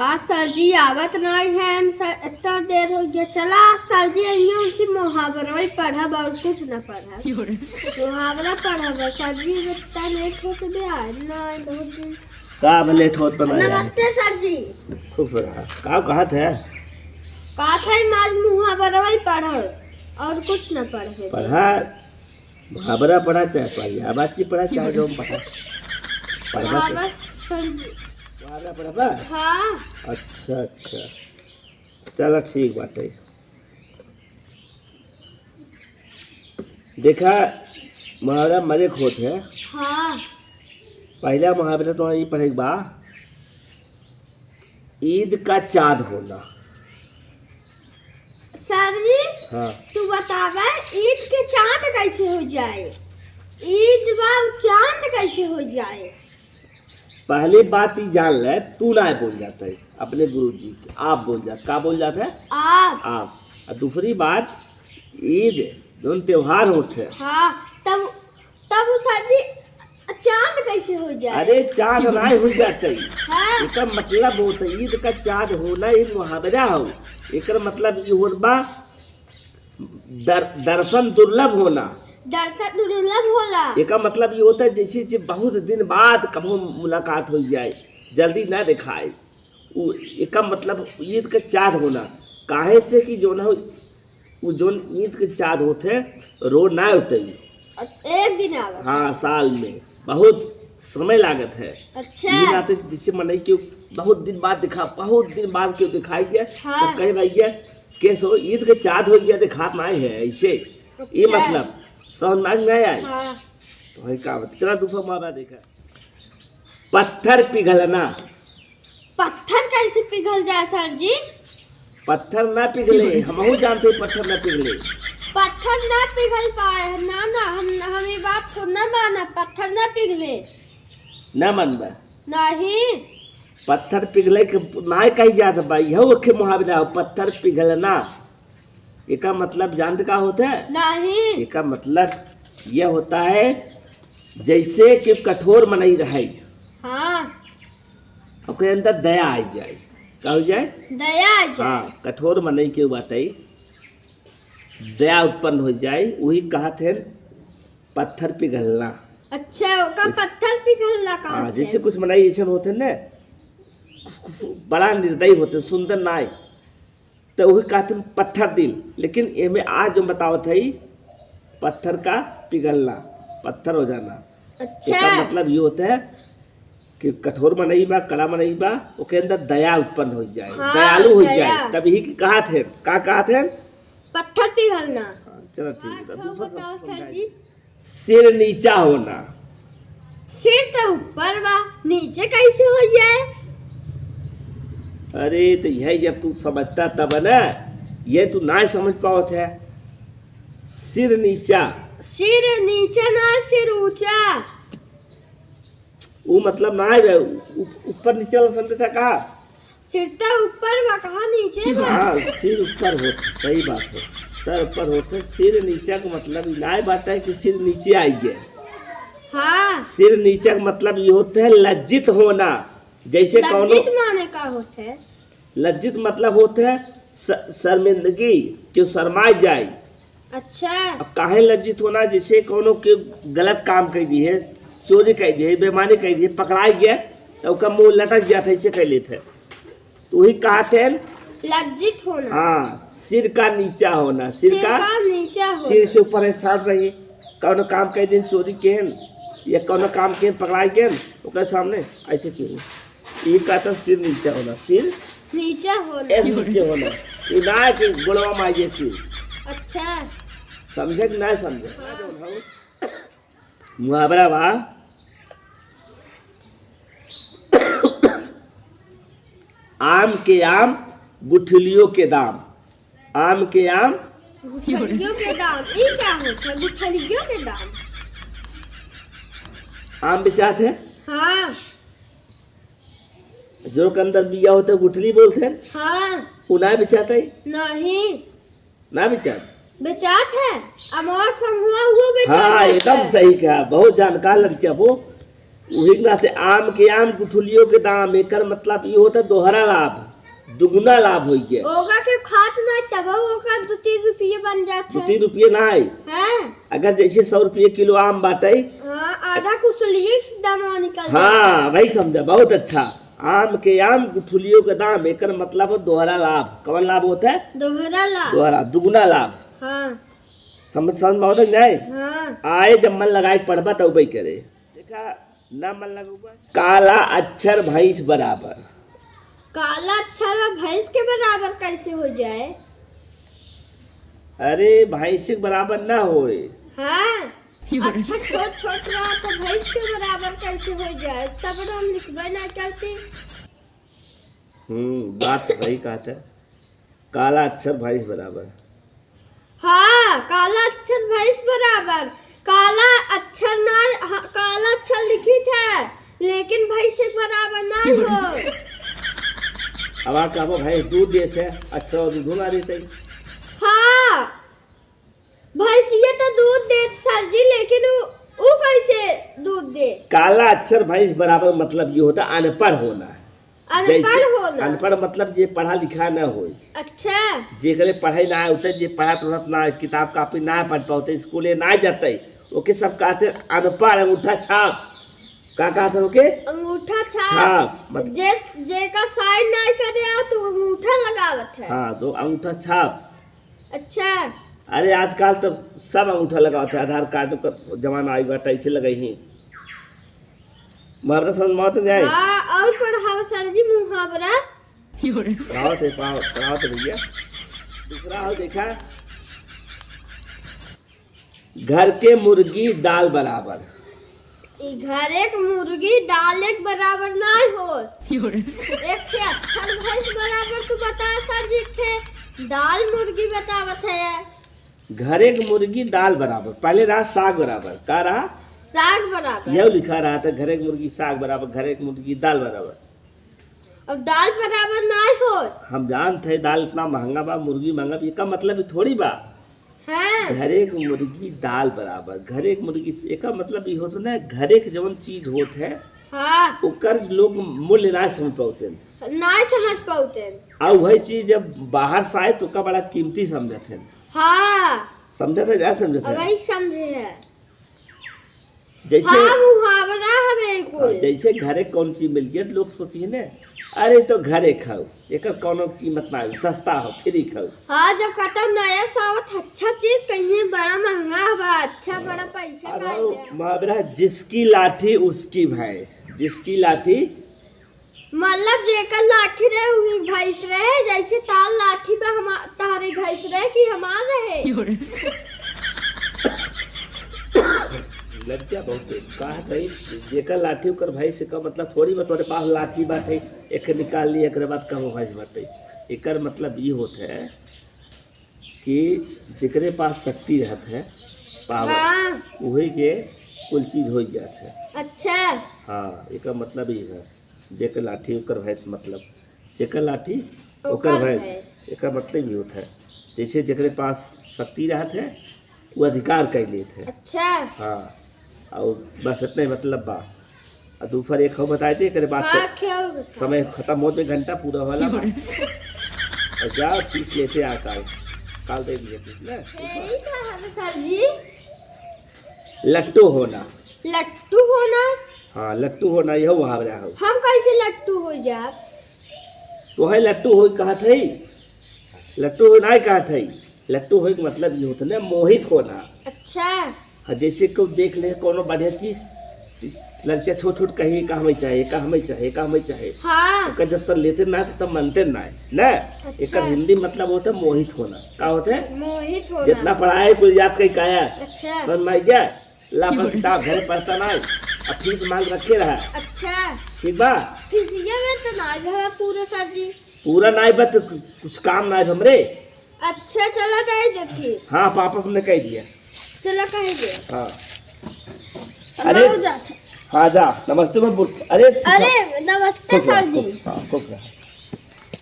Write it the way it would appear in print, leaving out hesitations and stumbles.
हाँ सर जी आवत नहीं है सर, इतना देर हो गया। चला सर जी अइयो उसी मुहावरा ही पढ़ब और कुछ न पढ़ब। मुहावरा पढ़ब सर जी, इतना लेट हो तो भी आए ना बहुत दिन। का लेट होत पर नमस्ते सर जी। खुश रहा। का कहा थे? कहा था आज मुहावरा ही पढ़ब और कुछ न पढ़े। पढ़ा मुहावरा पढ़ा चाहे पढ़िया बाची पढ़ा चाहे जो पढ़ा मुहावरा सर जी मुहावरा पढ़ा बा? हाँ अच्छा अच्छा चलो ठीक बाटे। देखा मुहावरा मजे खोत है। हाँ पहला मुहावरा तो ये पढ़े बा, ईद का चाँद होना। सर जी हाँ तू बतावे ईद के चांद कैसे हो जाए? ईद बा चांद कैसे हो जाए? पहली बात ही जान ले, तू ना बोल जाता है अपने गुरु जी के, आप बोल जाते। का बोल जाता है? आप। और दूसरी बात ईद दोनों त्योहार होते हैं। हाँ तब तब सर जी चांद कैसे हो जाए? अरे चाँद ना हो जाता है। हाँ इसका मतलब होता है ईद का चाँद होना एक मुहावरा हो। एक मतलब ये होत बा दर्शन दुर्लभ होना। दर्शन दुर्लभ होला। एक मतलब ये होता है जैसे कि बहुत दिन बाद कभी मुलाकात हो जाए, जल्दी ना दिखाए। एक मतलब ईद का चाँद होना काहे से कि जो ना वो जो ईद के चाँद होते रोज ना होते एक दिन आवे। हाँ साल में बहुत समय लागत है। अच्छा आते जिससे मन क्यों बहुत दिन बाद दिखा, बहुत दिन बाद क्यों दिखाई गया। हाँ। तो कहीं भैया कैसे हो ईद के चाँद हो गया दिखा माए है ऐसे। ये अच्छा। मतलब समझ में नहीं आई। हाँ तो वही का चला दूसरा मारा देखा, पत्थर पिघलना। पत्थर कैसे पिघल जाए सर जी? पत्थर ना पिघले, हम जानते पत्थर ना पिघले। पत्थर ना पिघल पाए ना ना हम ये बात को न माना। पत्थर ना पिघले ना मन बा नहीं। पत्थर पिघले के ना कही जाता भाई हो के मुहावरा हो, पत्थर पिघलना। इसका मतलब जानते का होता है? नहीं इसका मतलब यह होता है जैसे कि कठोर मनई रहे हाँ उसके अंदर दया आ जाए। क्या हो जाए? दया आ जाए। हाँ कठोर मनई के बात आई दया उत्पन्न हो जाए, वही कहा थे पत्थर पिघलना। अच्छा का पत्थर पिघलना का हाँ जैसे कुछ मनई ऐसे होते ना बड़ा निर्दयी होते सुंदर नाय, तो वही कहते पत्थर दिल। लेकिन ये आज जो बतावत है पत्थर का पिघलना, पत्थर हो जाना। अच्छा इसका मतलब ये होता है कि कठोर मनई बा कड़ा मनई बा उसके अंदर दया उत्पन्न हो जाए। हाँ, दयालु हो दया। जाए तब यही कहा थे। का कहा थे? पत्थर पिघलना। चलो ठीक है बताओ सर जी। सिर नीचा होना। सिर तो ऊपर बा नीचे कैसे हो जाए? अरे तो यही जब तू समझता तब ना, ये तू ना समझ पाओ थे। सिर नीचा, सिर नीचे ना सिर ऊंचा। वो मतलब ना है ऊपर नीचे वाला समझे था। कहा सिर तो ऊपर बा कहा नीचे बा? हाँ सिर ऊपर होता, सही बात है। सर ऊपर होते, सिर नीचा का मतलब ना बात है कि सिर नीचे आई है। हाँ सिर नीचा का मतलब ये होता है लज्जित होना। जैसे कौन लज्जित माने का होता है? लज्जित मतलब होता है शर्मिंदगी, जो शर्माए जाए। अच्छा अब काहे लज्जित होना? जैसे कोनो के गलत काम कर दी है, चोरी कर दी है, बेईमानी कर दी है, पकड़ाई गया तो उसका मुंह लटक गया था, ऐसे कर लेते। तो वही कहा थे लज्जित होना। हाँ सिर का नीचा होना। सिर का नीचा होना। सिर से ऊपर एक साथ रही। कौन काम कर दिन चोरी के या कौन काम के पकड़ाई के ओकर सामने ऐसे क्यों? ये कहता सिर नीचा होना। सिर नीचा होना। ऐसे नीचे होना, ये ना कि गोलवा माइए सिर। अच्छा समझे कि ना समझे? मुहावरा बा आम के आम गुठलियों के दाम। आम के आम गुठलियों के दाम। ये क्या होता है गुठलियों के दाम? आम बेचाते हैं हाँ जो के अंदर बिया होता है गुठली बोलते हैं। हाँ वो ना बेचाता है? नहीं ना बेचाता। बेचात है। अमौर समूह वो बेचात हाँ है। एकदम सही कहा, बहुत जानकार लड़कियां वो वही नाते आम के आम गुठलियों के दाम, एकर मतलब ये होता दोहरा लाभ, दुगुना लाभ हो गया। ओगा के खात नहीं तब ओका 2-3 रुपये बन जाते हैं। 2-3 रुपये ना है, हैं? अगर जैसे 100 रुपये किलो आम बाटे, हाँ, आधा कुसलिए से दाम निकल हाँ वही समझा, बहुत अच्छा। आम के आम गुठलियों के दाम, एकर मतलब दोहरा लाभ। कौन लाभ होता है? दोहरा लाभ, दोहरा दुगुना लाभ। हाँ समझ में होता नहीं? हाँ। आए जब मन लगाए पढ़बा तो वही करे। देखा ना मन लगुबा। काला अक्षर भैंस बराबर। काला अक्षर भैंस के बराबर कैसे हो जाए? अरे भैंस के बराबर ना होए। हाँ, अच्छा छोट रहा तो भैंस के बराबर कैसे हो जाए? तब हम लिखबे ना करते। बात तो सही कहा था। काला अक्षर भैंस बराबर। हाँ, काला अक्षर भैंस बराबर। काला अक्षर ना, हाँ, काला अक्षर लिखी था लेकिन भैंस के बराबर ना हो। अब आप कहो भैंस दूध देते, अच्छा और दूध ना देते। हाँ, भैंस ये तो दूध दे सर जी, लेकिन वो कैसे दूध दे? काला अक्षर भैंस बराबर मतलब ये होता अनपढ़ होना। अनपढ़ होना। अनपढ़ मतलब जे पढ़ा लिखा ना हो। अच्छा। जेकरे पढ़ाई ना होते, जे पढ़ा पढ़त ना, किताब कापी ना पढ़ पाते, स्कूले ना जाते, ओके सब कहते अनपढ़। अंगूठा छाप का कहते ओके? अंगूठा छाप। जे का साइन नहीं करे तो अंगूठा लगावत है। हाँ, तो अंगूठा छाप। अच्छा। अरे आजकल तो सब अंगूठा लगाते हैं, आधार कार्ड का जमाना आई बात ऐसे लगे ही। मुहावरा समझ में आता है? हाँ, और पढ़ाओ सर जी मुहावरा। पढ़ाओ तो भैया। दूसरा हो देखा, घर के मुर्गी दाल बराबर। घर एक मुर्गी दाल एक बराबर ना हो। एक थे अक्षर भैंस बराबर तू बता सर जी, थे दाल मुर्गी बतावत है। घर एक मुर्गी दाल बराबर, पहले रहा साग बराबर। का रहा? साग बराबर। यह लिखा रहा था घर एक मुर्गी साग बराबर, घर एक मुर्गी दाल बराबर। और दाल बराबर ना हो। हम जानते हैं दाल इतना महंगा बा, मुर्गी महंगा बा, इसका मतलब थोड़ी बा। हाँ। घर एक मुर्गी दाल बराबर, घर एक मुर्गी से एक मतलब ये होता ना, घर एक जवन चीज होत है, हाँ, ओकर लोग मूल्य ना समझ पाते, ना समझ पाते। और वही चीज जब बाहर से आए तो का बड़ा कीमती समझते हैं। हाँ, समझते क्या समझते? वही समझे है। जैसे हाँ, मुहावरा हमें कोई। जैसे घरे कौन चीज मिल गया, लोग सोचिए ना, अरे तो घरे खाओ, एक कोनो कीमत ना है, सस्ता हो फ्री खाओ। हाँ, जब कहता नया सावत अच्छा चीज कहीं बड़ा महंगा बा, अच्छा बड़ा पैसा का है। मुहावरा जिसकी लाठी उसकी भैंस। जिसकी लाठी मतलब जेकर लाठी रहे वही भैंस रहे, जैसे तार लाठी पे हम तारे भैंस रहे कि हमार रहे। लज्जा बहुत कहा भाई, जेकर लाठी ओकर भैंस का मतलब थोड़ी बा तोरे पास लाठी बाटे, एक निकाल ली, एक बाद कहूँ भैंस बाटे। एकर मतलब ये होता है कि जेकरे पास शक्ति रहत है, पावर, हाँ। वही के कुल चीज हो जाता है। अच्छा। हाँ, एक मतलब ये है, जेकर लाठी ओकर भैंस, मतलब जेकर लाठी ओकर भैंस, एक मतलब ये होता है जैसे जेकरे पास शक्ति रहत है वो अधिकार कर लेते हैं। अच्छा। हाँ, और बस इतना ही मतलब बा। और दूसरा एक हो बताए थे, एक बात हाँ, समय खत्म होते घंटा पूरा वाला बा। और जाओ फीस लेते आ काल दे दिए फीस ना। सर जी लट्टू होना। लट्टू होना? हाँ, लट्टू होना यह मुहावरा हो। हम कैसे लट्टू हो जा? तो है लट्टू हो कहा थे, लट्टू हो ना कहा थे। लट्टू हो मतलब ये होता ना मोहित होना। अच्छा। जैसे को देख ले कोनो बढ़िया चीज, लड़कियां छोट छोट कहीं का हमें चाहिए, का हमें चाहिए, का हमें चाहिए। हाँ। जब तक लेते ना तब मानते ना ना। अच्छा। एक हिंदी मतलब होता है मोहित होना। का होता है? मोहित होना। जितना पढ़ाए कुछ याद कहीं काया। अच्छा। समझ में गया? लापा किताब घर पढ़ता ना, अब फीस मांग रखे रहा। अच्छा। ठीक बा? फीसिया में तो ना है पूरा सर जी। पूरा ना बस कुछ काम ना हमरे। अच्छा, चला कह दे फिर। हाँ, पापा ने कह दिया। चला कह दे। हाँ। अरे हाँ जा, नमस्ते मैं बोल। अरे नमस्ते सर जी। हाँ,